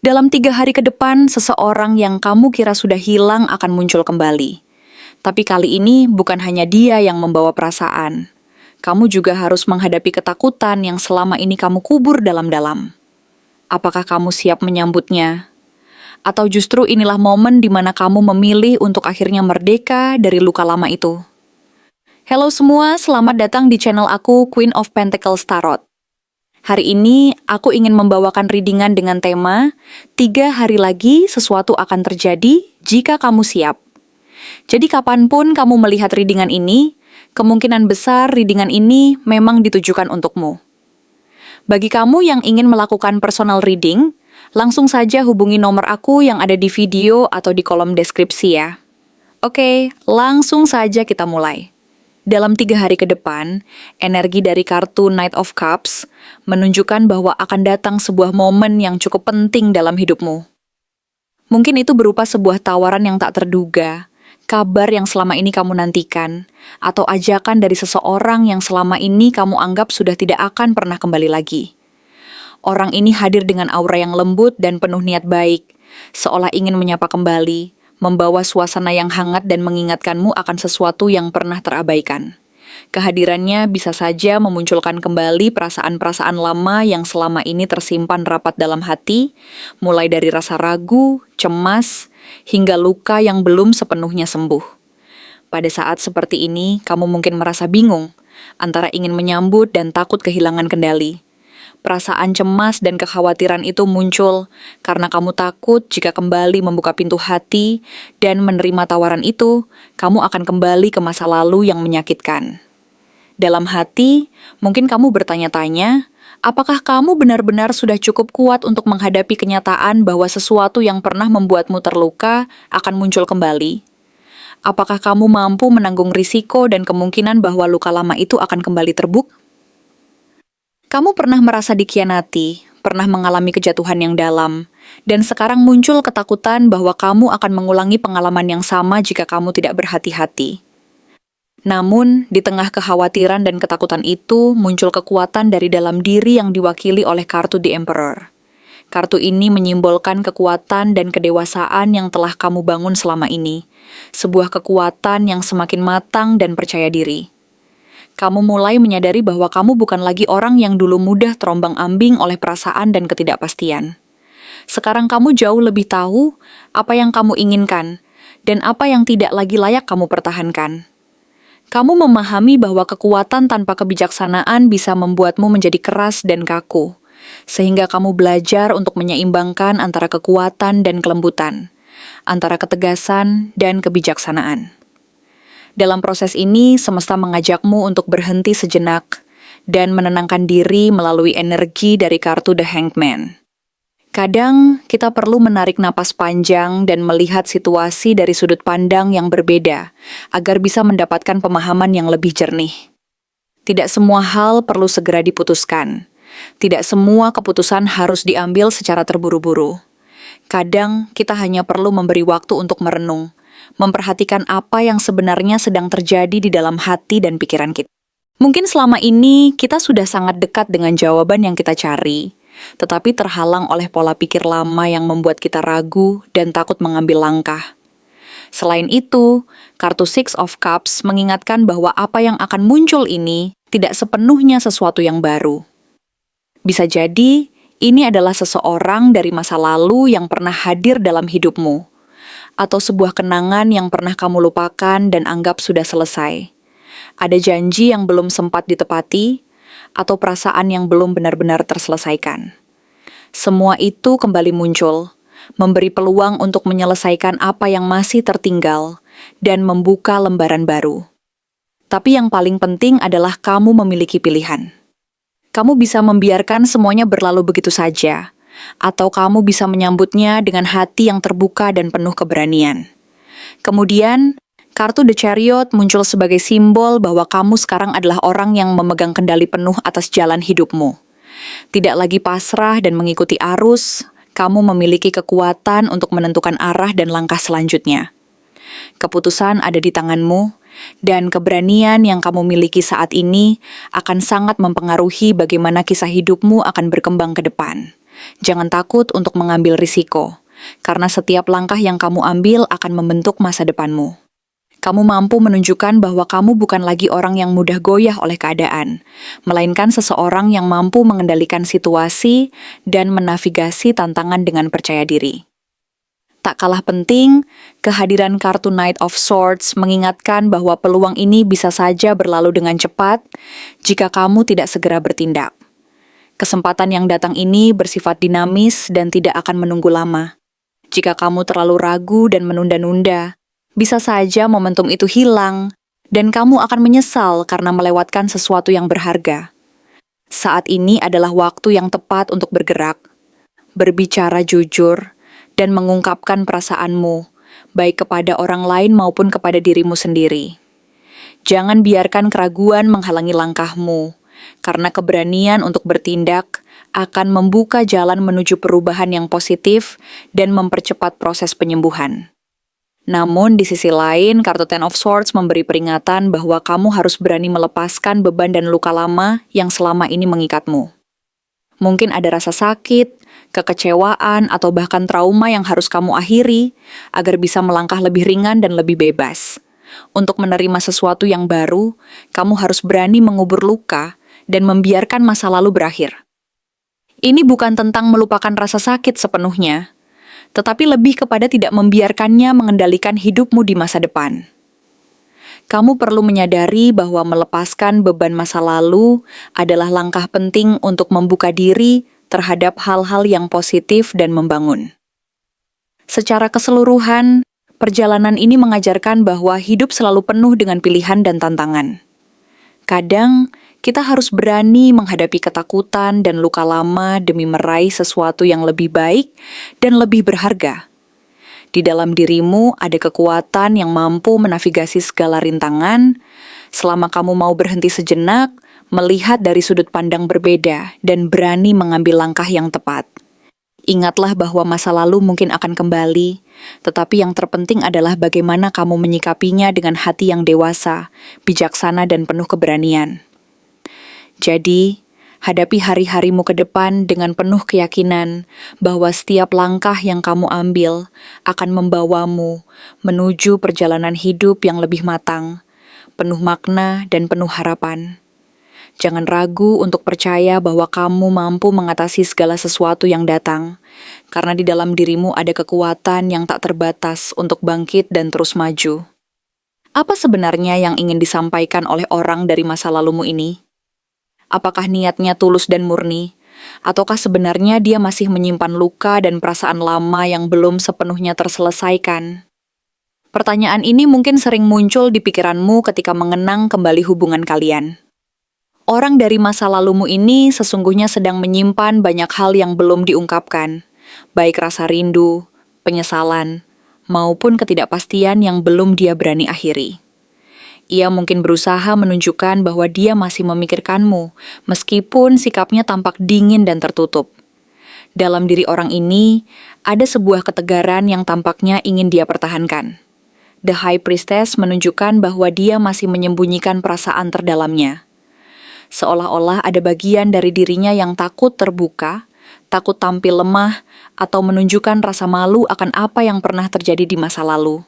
Dalam 3 hari ke depan, seseorang yang kamu kira sudah hilang akan muncul kembali. Tapi kali ini bukan hanya dia yang membawa perasaan. Kamu juga harus menghadapi ketakutan yang selama ini kamu kubur dalam-dalam. Apakah kamu siap menyambutnya? Atau justru inilah momen di mana kamu memilih untuk akhirnya merdeka dari luka lama itu? Halo semua, selamat datang di channel aku, Queen of Pentacles Tarot. Hari ini, aku ingin membawakan readingan dengan tema 3 hari lagi sesuatu akan terjadi jika kamu siap. Jadi kapanpun kamu melihat readingan ini, kemungkinan besar readingan ini memang ditujukan untukmu. Bagi kamu yang ingin melakukan personal reading, langsung saja hubungi nomor aku yang ada di video atau di kolom deskripsi ya. Oke, langsung saja kita mulai. Dalam 3 hari ke depan, energi dari kartu Knight of Cups menunjukkan bahwa akan datang sebuah momen yang cukup penting dalam hidupmu. Mungkin itu berupa sebuah tawaran yang tak terduga, kabar yang selama ini kamu nantikan, atau ajakan dari seseorang yang selama ini kamu anggap sudah tidak akan pernah kembali lagi. Orang ini hadir dengan aura yang lembut dan penuh niat baik, seolah ingin menyapa kembali, membawa suasana yang hangat dan mengingatkanmu akan sesuatu yang pernah terabaikan. Kehadirannya bisa saja memunculkan kembali perasaan-perasaan lama yang selama ini tersimpan rapat dalam hati, mulai dari rasa ragu, cemas, hingga luka yang belum sepenuhnya sembuh. Pada saat seperti ini, kamu mungkin merasa bingung, antara ingin menyambut dan takut kehilangan kendali. Perasaan cemas dan kekhawatiran itu muncul karena kamu takut jika kembali membuka pintu hati dan menerima tawaran itu, kamu akan kembali ke masa lalu yang menyakitkan. Dalam hati, mungkin kamu bertanya-tanya, apakah kamu benar-benar sudah cukup kuat untuk menghadapi kenyataan bahwa sesuatu yang pernah membuatmu terluka akan muncul kembali? Apakah kamu mampu menanggung risiko dan kemungkinan bahwa luka lama itu akan kembali terbuka? Kamu pernah merasa dikhianati, pernah mengalami kejatuhan yang dalam, dan sekarang muncul ketakutan bahwa kamu akan mengulangi pengalaman yang sama jika kamu tidak berhati-hati. Namun, di tengah kekhawatiran dan ketakutan itu, muncul kekuatan dari dalam diri yang diwakili oleh kartu The Emperor. Kartu ini menyimbolkan kekuatan dan kedewasaan yang telah kamu bangun selama ini, sebuah kekuatan yang semakin matang dan percaya diri. Kamu mulai menyadari bahwa kamu bukan lagi orang yang dulu mudah terombang-ambing oleh perasaan dan ketidakpastian. Sekarang kamu jauh lebih tahu apa yang kamu inginkan dan apa yang tidak lagi layak kamu pertahankan. Kamu memahami bahwa kekuatan tanpa kebijaksanaan bisa membuatmu menjadi keras dan kaku, sehingga kamu belajar untuk menyeimbangkan antara kekuatan dan kelembutan, antara ketegasan dan kebijaksanaan. Dalam proses ini, semesta mengajakmu untuk berhenti sejenak dan menenangkan diri melalui energi dari kartu The Hanged Man. Kadang, kita perlu menarik napas panjang dan melihat situasi dari sudut pandang yang berbeda agar bisa mendapatkan pemahaman yang lebih jernih. Tidak semua hal perlu segera diputuskan. Tidak semua keputusan harus diambil secara terburu-buru. Kadang, kita hanya perlu memberi waktu untuk merenung, memperhatikan apa yang sebenarnya sedang terjadi di dalam hati dan pikiran kita. Mungkin selama ini kita sudah sangat dekat dengan jawaban yang kita cari, tetapi terhalang oleh pola pikir lama yang membuat kita ragu dan takut mengambil langkah. Selain itu, kartu Six of Cups mengingatkan bahwa apa yang akan muncul ini tidak sepenuhnya sesuatu yang baru. Bisa jadi, ini adalah seseorang dari masa lalu yang pernah hadir dalam hidupmu, atau sebuah kenangan yang pernah kamu lupakan dan anggap sudah selesai. Ada janji yang belum sempat ditepati, atau perasaan yang belum benar-benar terselesaikan. Semua itu kembali muncul, memberi peluang untuk menyelesaikan apa yang masih tertinggal, dan membuka lembaran baru. Tapi yang paling penting adalah kamu memiliki pilihan. Kamu bisa membiarkan semuanya berlalu begitu saja, atau kamu bisa menyambutnya dengan hati yang terbuka dan penuh keberanian. Kemudian, kartu The Chariot muncul sebagai simbol bahwa kamu sekarang adalah orang yang memegang kendali penuh atas jalan hidupmu. Tidak lagi pasrah dan mengikuti arus, kamu memiliki kekuatan untuk menentukan arah dan langkah selanjutnya. Keputusan ada di tanganmu, dan keberanian yang kamu miliki saat ini akan sangat mempengaruhi bagaimana kisah hidupmu akan berkembang ke depan. Jangan takut untuk mengambil risiko, karena setiap langkah yang kamu ambil akan membentuk masa depanmu. Kamu mampu menunjukkan bahwa kamu bukan lagi orang yang mudah goyah oleh keadaan, melainkan seseorang yang mampu mengendalikan situasi dan menavigasi tantangan dengan percaya diri. Tak kalah penting, kehadiran kartu Knight of Swords mengingatkan bahwa peluang ini bisa saja berlalu dengan cepat jika kamu tidak segera bertindak. Kesempatan yang datang ini bersifat dinamis dan tidak akan menunggu lama. Jika kamu terlalu ragu dan menunda-nunda, bisa saja momentum itu hilang, dan kamu akan menyesal karena melewatkan sesuatu yang berharga. Saat ini adalah waktu yang tepat untuk bergerak, berbicara jujur, dan mengungkapkan perasaanmu, baik kepada orang lain maupun kepada dirimu sendiri. Jangan biarkan keraguan menghalangi langkahmu, karena keberanian untuk bertindak akan membuka jalan menuju perubahan yang positif dan mempercepat proses penyembuhan. Namun, di sisi lain, kartu Ten of Swords memberi peringatan bahwa kamu harus berani melepaskan beban dan luka lama yang selama ini mengikatmu. Mungkin ada rasa sakit, kekecewaan, atau bahkan trauma yang harus kamu akhiri agar bisa melangkah lebih ringan dan lebih bebas. Untuk menerima sesuatu yang baru, kamu harus berani mengubur luka dan membiarkan masa lalu berakhir. Ini bukan tentang melupakan rasa sakit sepenuhnya, tetapi lebih kepada tidak membiarkannya mengendalikan hidupmu di masa depan. Kamu perlu menyadari bahwa melepaskan beban masa lalu adalah langkah penting untuk membuka diri terhadap hal-hal yang positif dan membangun. Secara keseluruhan, perjalanan ini mengajarkan bahwa hidup selalu penuh dengan pilihan dan tantangan. Kadang, kita harus berani menghadapi ketakutan dan luka lama demi meraih sesuatu yang lebih baik dan lebih berharga. Di dalam dirimu ada kekuatan yang mampu menavigasi segala rintangan, selama kamu mau berhenti sejenak, melihat dari sudut pandang berbeda, dan berani mengambil langkah yang tepat. Ingatlah bahwa masa lalu mungkin akan kembali, tetapi yang terpenting adalah bagaimana kamu menyikapinya dengan hati yang dewasa, bijaksana, dan penuh keberanian. Jadi, hadapi hari-harimu ke depan dengan penuh keyakinan bahwa setiap langkah yang kamu ambil akan membawamu menuju perjalanan hidup yang lebih matang, penuh makna dan penuh harapan. Jangan ragu untuk percaya bahwa kamu mampu mengatasi segala sesuatu yang datang, karena di dalam dirimu ada kekuatan yang tak terbatas untuk bangkit dan terus maju. Apa sebenarnya yang ingin disampaikan oleh orang dari masa lalumu ini? Apakah niatnya tulus dan murni, ataukah sebenarnya dia masih menyimpan luka dan perasaan lama yang belum sepenuhnya terselesaikan? Pertanyaan ini mungkin sering muncul di pikiranmu ketika mengenang kembali hubungan kalian. Orang dari masa lalumu ini sesungguhnya sedang menyimpan banyak hal yang belum diungkapkan, baik rasa rindu, penyesalan, maupun ketidakpastian yang belum dia berani akhiri. Ia mungkin berusaha menunjukkan bahwa dia masih memikirkanmu, meskipun sikapnya tampak dingin dan tertutup. Dalam diri orang ini, ada sebuah ketegaran yang tampaknya ingin dia pertahankan. The High Priestess menunjukkan bahwa dia masih menyembunyikan perasaan terdalamnya. Seolah-olah ada bagian dari dirinya yang takut terbuka, takut tampil lemah, atau menunjukkan rasa malu akan apa yang pernah terjadi di masa lalu.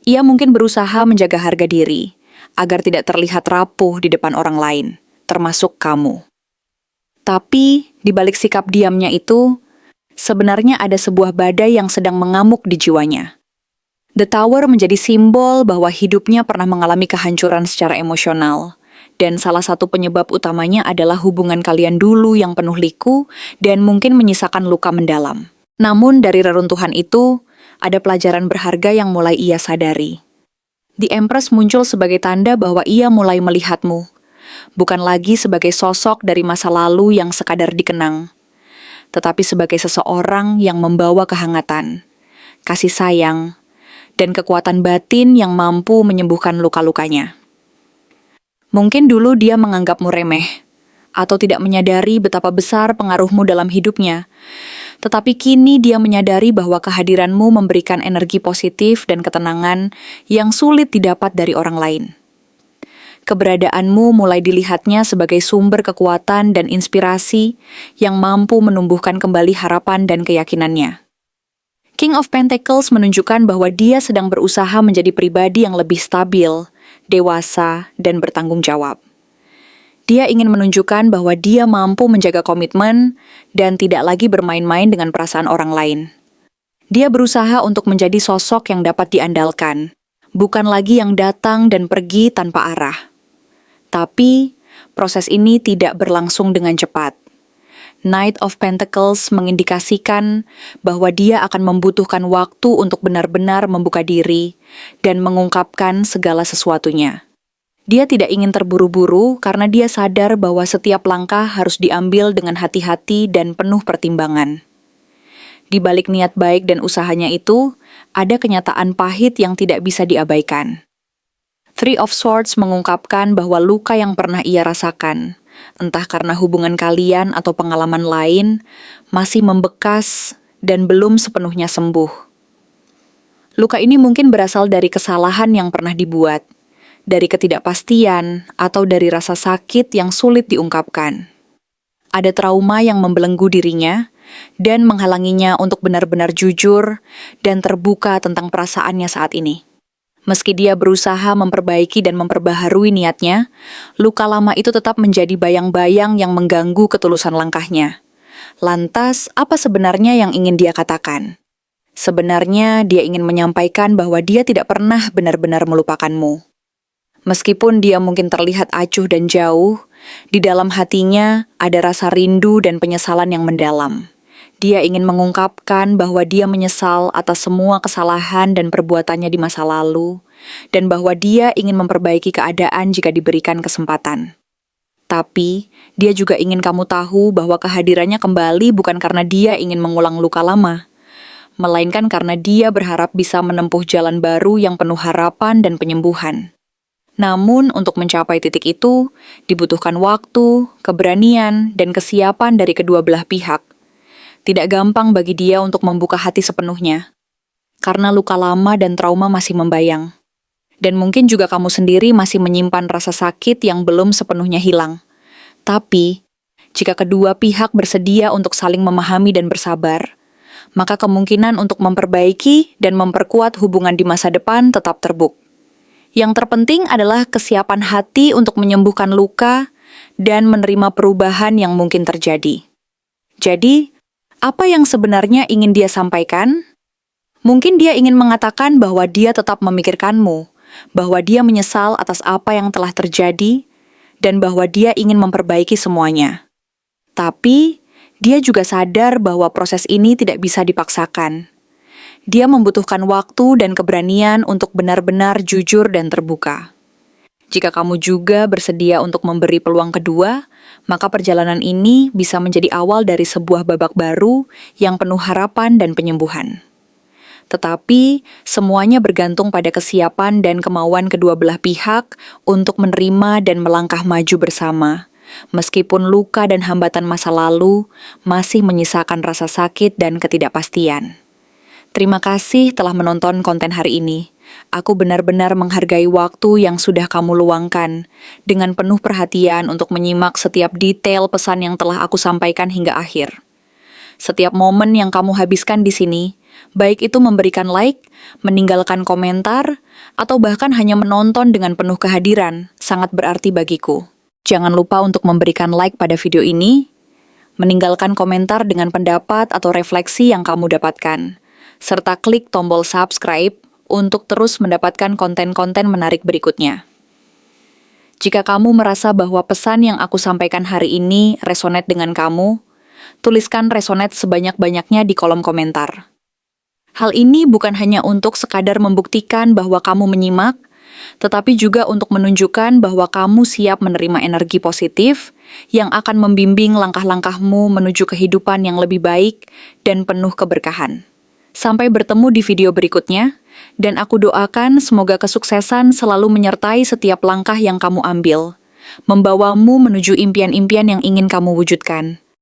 Ia mungkin berusaha menjaga harga diri, agar tidak terlihat rapuh di depan orang lain, termasuk kamu. Tapi, di balik sikap diamnya itu, sebenarnya ada sebuah badai yang sedang mengamuk di jiwanya. The Tower menjadi simbol bahwa hidupnya pernah mengalami kehancuran secara emosional, dan salah satu penyebab utamanya adalah hubungan kalian dulu yang penuh liku dan mungkin menyisakan luka mendalam. Namun dari reruntuhan itu, ada pelajaran berharga yang mulai ia sadari. The Empress muncul sebagai tanda bahwa ia mulai melihatmu, bukan lagi sebagai sosok dari masa lalu yang sekadar dikenang, tetapi sebagai seseorang yang membawa kehangatan, kasih sayang, dan kekuatan batin yang mampu menyembuhkan luka-lukanya. Mungkin dulu dia menganggapmu remeh, atau tidak menyadari betapa besar pengaruhmu dalam hidupnya, tetapi kini dia menyadari bahwa kehadiranmu memberikan energi positif dan ketenangan yang sulit didapat dari orang lain. Keberadaanmu mulai dilihatnya sebagai sumber kekuatan dan inspirasi yang mampu menumbuhkan kembali harapan dan keyakinannya. King of Pentacles menunjukkan bahwa dia sedang berusaha menjadi pribadi yang lebih stabil, dewasa, dan bertanggung jawab. Dia ingin menunjukkan bahwa dia mampu menjaga komitmen dan tidak lagi bermain-main dengan perasaan orang lain. Dia berusaha untuk menjadi sosok yang dapat diandalkan, bukan lagi yang datang dan pergi tanpa arah. Tapi, proses ini tidak berlangsung dengan cepat. Knight of Pentacles mengindikasikan bahwa dia akan membutuhkan waktu untuk benar-benar membuka diri dan mengungkapkan segala sesuatunya. Dia tidak ingin terburu-buru karena dia sadar bahwa setiap langkah harus diambil dengan hati-hati dan penuh pertimbangan. Di balik niat baik dan usahanya itu, ada kenyataan pahit yang tidak bisa diabaikan. Three of Swords mengungkapkan bahwa luka yang pernah ia rasakan, entah karena hubungan kalian atau pengalaman lain, masih membekas dan belum sepenuhnya sembuh. Luka ini mungkin berasal dari kesalahan yang pernah dibuat, dari ketidakpastian, atau dari rasa sakit yang sulit diungkapkan. Ada trauma yang membelenggu dirinya dan menghalanginya untuk benar-benar jujur dan terbuka tentang perasaannya saat ini. Meski dia berusaha memperbaiki dan memperbaharui niatnya, luka lama itu tetap menjadi bayang-bayang yang mengganggu ketulusan langkahnya. Lantas, apa sebenarnya yang ingin dia katakan? Sebenarnya, dia ingin menyampaikan bahwa dia tidak pernah benar-benar melupakanmu. Meskipun dia mungkin terlihat acuh dan jauh, di dalam hatinya ada rasa rindu dan penyesalan yang mendalam. Dia ingin mengungkapkan bahwa dia menyesal atas semua kesalahan dan perbuatannya di masa lalu, dan bahwa dia ingin memperbaiki keadaan jika diberikan kesempatan. Tapi, dia juga ingin kamu tahu bahwa kehadirannya kembali bukan karena dia ingin mengulang luka lama, melainkan karena dia berharap bisa menempuh jalan baru yang penuh harapan dan penyembuhan. Namun, untuk mencapai titik itu, dibutuhkan waktu, keberanian, dan kesiapan dari kedua belah pihak. Tidak gampang bagi dia untuk membuka hati sepenuhnya, karena luka lama dan trauma masih membayang. Dan mungkin juga kamu sendiri masih menyimpan rasa sakit yang belum sepenuhnya hilang. Tapi, jika kedua pihak bersedia untuk saling memahami dan bersabar, maka kemungkinan untuk memperbaiki dan memperkuat hubungan di masa depan tetap terbuka. Yang terpenting adalah kesiapan hati untuk menyembuhkan luka dan menerima perubahan yang mungkin terjadi. Jadi, apa yang sebenarnya ingin dia sampaikan? Mungkin dia ingin mengatakan bahwa dia tetap memikirkanmu, bahwa dia menyesal atas apa yang telah terjadi, dan bahwa dia ingin memperbaiki semuanya. Tapi, dia juga sadar bahwa proses ini tidak bisa dipaksakan. Dia membutuhkan waktu dan keberanian untuk benar-benar jujur dan terbuka. Jika kamu juga bersedia untuk memberi peluang kedua, maka perjalanan ini bisa menjadi awal dari sebuah babak baru yang penuh harapan dan penyembuhan. Tetapi, semuanya bergantung pada kesiapan dan kemauan kedua belah pihak untuk menerima dan melangkah maju bersama, meskipun luka dan hambatan masa lalu masih menyisakan rasa sakit dan ketidakpastian. Terima kasih telah menonton konten hari ini. Aku benar-benar menghargai waktu yang sudah kamu luangkan dengan penuh perhatian untuk menyimak setiap detail pesan yang telah aku sampaikan hingga akhir. Setiap momen yang kamu habiskan di sini, baik itu memberikan like, meninggalkan komentar, atau bahkan hanya menonton dengan penuh kehadiran, sangat berarti bagiku. Jangan lupa untuk memberikan like pada video ini, meninggalkan komentar dengan pendapat atau refleksi yang kamu dapatkan, serta klik tombol subscribe untuk terus mendapatkan konten-konten menarik berikutnya. Jika kamu merasa bahwa pesan yang aku sampaikan hari ini resonate dengan kamu, tuliskan resonate sebanyak-banyaknya di kolom komentar. Hal ini bukan hanya untuk sekadar membuktikan bahwa kamu menyimak, tetapi juga untuk menunjukkan bahwa kamu siap menerima energi positif yang akan membimbing langkah-langkahmu menuju kehidupan yang lebih baik dan penuh keberkahan. Sampai bertemu di video berikutnya, dan aku doakan semoga kesuksesan selalu menyertai setiap langkah yang kamu ambil, membawamu menuju impian-impian yang ingin kamu wujudkan.